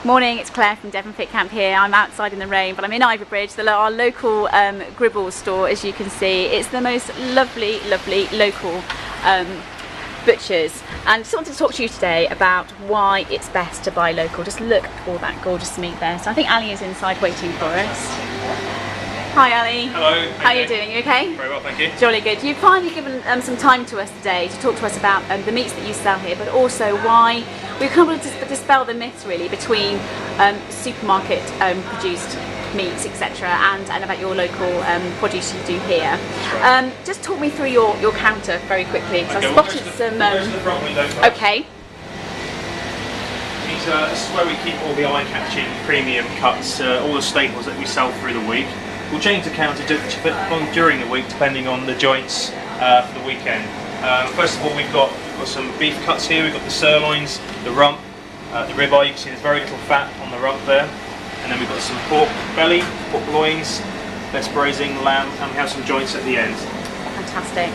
Morning, it's Claire from Devon Fit Camp here. I'm outside in the rain, but I'm in Ivybridge, our local Gribbles store, as you can see. It's the most lovely local butchers. And just wanted to talk to you today about why it's best to buy local. Just look at all that gorgeous meat there. So I think Ali is inside waiting for us. Hi Ali. Hello. How are you doing? You okay? Very well, thank you. Jolly good. You've finally given some time to us today to talk to us about the meats that you sell here, but also why we kind of dispel the myths really between supermarket produced meats, etc., and about your local produce you do here. Just talk me through your counter very quickly. So Okay, I've spotted some. Go to the front window first. Okay. This is where we keep all the eye-catching premium cuts, all the staples that we sell through the week. We'll change the counter during the week depending on the joints for the weekend. First of all, we've got some beef cuts here. We've got the sirloins, the rump, the ribeye. You can see there's very little fat on the rump there. And then we've got some pork belly, pork loins, best braising, lamb, and we have some joints at the end. Fantastic.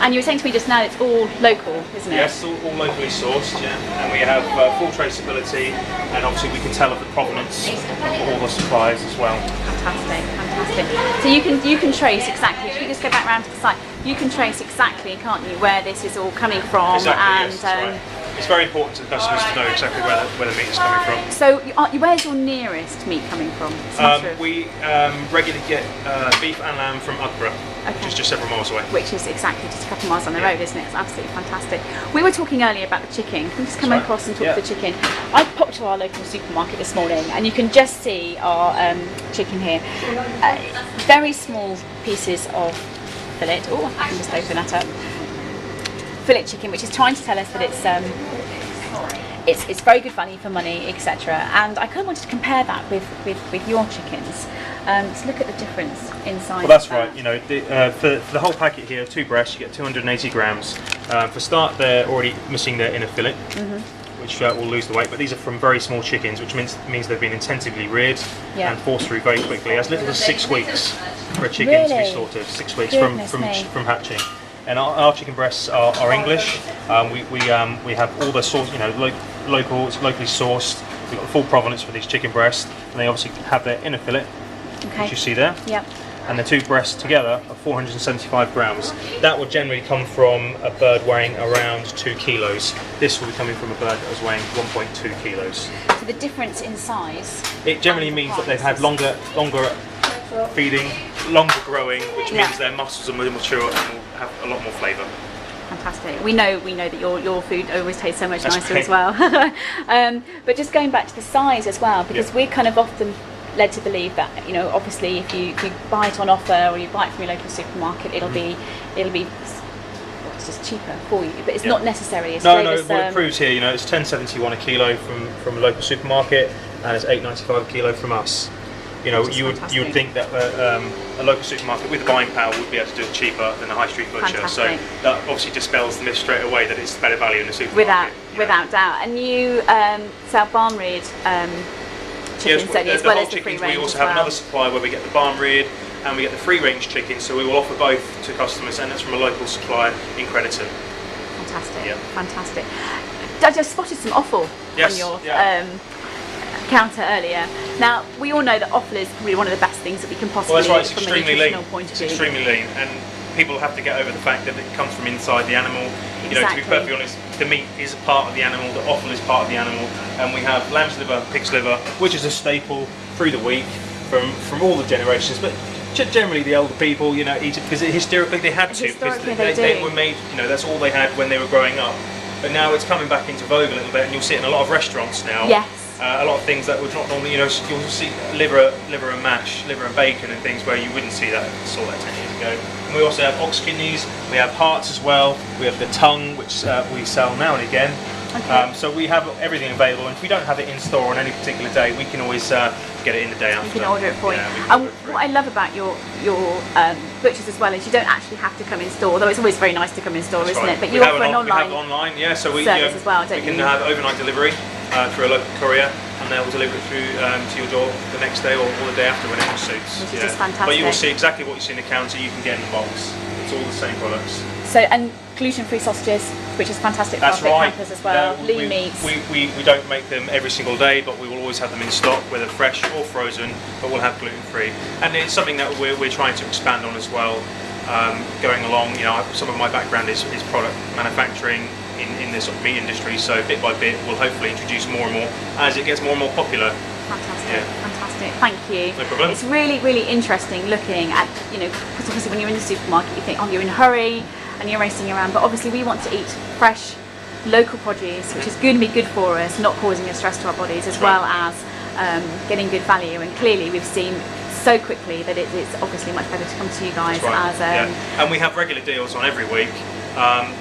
And you were saying to me just now it's all local, isn't it? Yes, all locally sourced, yeah. And we have full traceability, and obviously we can tell of the provenance of all the suppliers as well. Fantastic, fantastic. So you can trace exactly, if you just go back round to the site, you can trace exactly, can't you, where this is all coming from? Exactly, and yes, that's right. It's very important to the customers to know exactly where the meat is coming from. So where's your nearest meat coming from? We regularly get beef and lamb from Ugborough, which is just several miles away. Which is exactly just a couple of miles on the road, isn't it? It's absolutely fantastic. We were talking earlier about the chicken. Can we just come across and talk to the chicken? I popped to our local supermarket this morning and you can just see our chicken here. Very small pieces of fillet. Oh, I can just open that up. Fillet chicken, which is trying to tell us that it's very good value for money, etc. And I kind of wanted to compare that with your chickens. Let's look at the difference inside. Well, that's right. You know, for the whole packet here, 2 breasts, you get 280 grams. For start, they're already missing their inner fillet, which will lose the weight. But these are from very small chickens, which means they've been intensively reared and forced through very quickly, as little as 6 weeks for a chicken to be slaughtered. 6 weeks from hatching. And our chicken breasts are English. We have all the source, local. It's locally sourced. We've got full provenance for these chicken breasts, and they obviously have their inner fillet, which you see there. Yep. And the 2 breasts together are 475 grams. That would generally come from a bird weighing around 2 kilos. This will be coming from a bird that was weighing 1.2 kilos. So the difference in size. It generally means that they've had longer feeding, longer growing, which means their muscles are more mature and will have a lot more flavour. Fantastic. We know that your food always tastes so much nicer as well. But just going back to the size as well, because we're kind of often led to believe that obviously if you buy it on offer or you buy it from your local supermarket, it'll be it's just cheaper for you, but it's not necessarily as No, what it proves here, it's $10.71 a kilo from a local supermarket, and it's $8.95 a kilo from us. You would think that a local supermarket with the buying power would be able to do it cheaper than a high street butcher. Fantastic. So that obviously dispels the myth straight away that it's better value in the supermarket. Without doubt. And you sell barn reared chickens, as well as the free range. We also have another supply where we get the barn reared and we get the free range chicken. So we will offer both to customers, and that's from a local supplier in Crediton. Fantastic. Yeah. Fantastic. I just spotted some offal on your counter earlier. Now we all know that offal is probably one of the best things that we can possibly do from a nutritional point of view. It's extremely lean, and people have to get over the fact that it comes from inside the animal. To be perfectly honest, the meat is a part of the animal, the offal is part of the animal, and we have lamb's liver, pig's liver, which is a staple through the week from all the generations. But generally the older people, eat it because historically they had to, because they were made. That's all they had when they were growing up. But now it's coming back into vogue a little bit, and you'll see it in a lot of restaurants now. Yes. A lot of things that would not normally, you'll see liver and mash, liver and bacon and things where you wouldn't see that, saw that 10 years ago. And we also have ox kidneys, we have hearts as well, we have the tongue, which we sell now and again. Okay. So we have everything available, and if we don't have it in store on any particular day, we can always get it in the day after. You can order it for you. And what I love about your butchers as well is you don't actually have to come in store, although it's always very nice to come in store, isn't it? But you offer an online so we service as well, don't you? We can have overnight delivery through a local courier, and they'll deliver it through to your door the next day or the day after, whenever it suits. Which is just fantastic. But you will see exactly what you see in the counter, you can get in the box. It's all the same products. So, and gluten-free sausages? which is fantastic That's for our right. fit campers as well. No, Lean meats. We don't make them every single day, but we will always have them in stock, whether fresh or frozen, but we'll have gluten-free. And it's something that we're trying to expand on as well. Going along, some of my background is product manufacturing in this sort of meat industry, so bit by bit we'll hopefully introduce more and more as it gets more and more popular. Fantastic, fantastic, thank you. No problem. It's really, really interesting looking at, because obviously when you're in the supermarket you think, oh, you're in a hurry and you're racing around, but obviously we want to eat fresh, local produce, which is going to be good for us, not causing us stress to our bodies, as well as getting good value. And clearly we've seen so quickly that it's obviously much better to come to you guys as and we have regular deals on every week.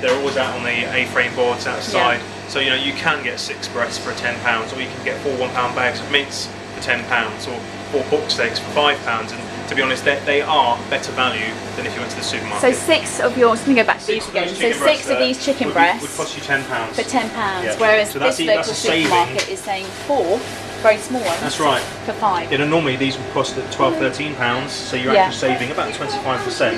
They're always out on the A-frame boards outside, so you can get 6 breasts for £10, or you can get 4 £1 bags of mince for £10, or 4 pork steaks for £5. And to be honest, they are better value than if you went to the supermarket. So 6 of your, let me go back to these again. So 6 of these chicken breasts would cost you £10 for £10, whereas so this local supermarket is saying 4 very small ones. That's right. For £5. Normally these would cost at £12–13, so you're actually saving about 25%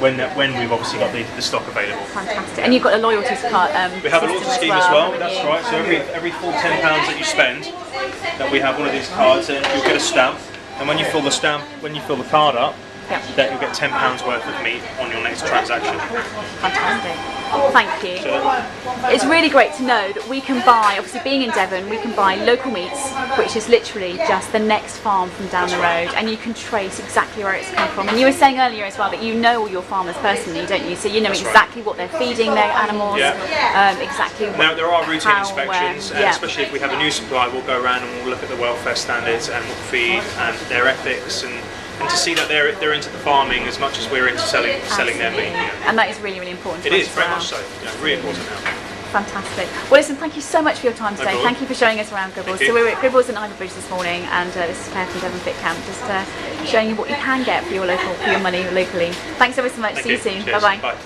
when we've obviously got the stock available. Fantastic. And you've got a loyalty card. We have a loyalty scheme as well. That's right. So every full £10 that you spend, that we have one of these cards, and you'll get a stamp. And when you fill the card up, that you'll get £10 worth of meat on your next transaction. Fantastic. Thank you. It's really great to know that we can buy, obviously being in Devon, we can buy local meats, which is literally just the next farm from down the road, and you can trace exactly where it's come from. And you were saying earlier as well that you know all your farmers personally, don't you? So you know exactly what they're feeding their animals, exactly what. Now there are routine inspections, and especially if we have a new supply, we'll go around and we'll look at the welfare standards and we'll feed and their ethics, and to see that they're into the farming as much as we're into selling their meat. And that is really, really important. It is very much so. Really important now. Fantastic. Well, listen, thank you so much for your time today. Thank you for showing us around Gribbles. So we're at Gribbles in Ivybridge this morning, and this is Claire from Devon Fit Camp, just showing you what you can get for your money locally. Thanks ever so much. See you soon. Bye-bye. Bye.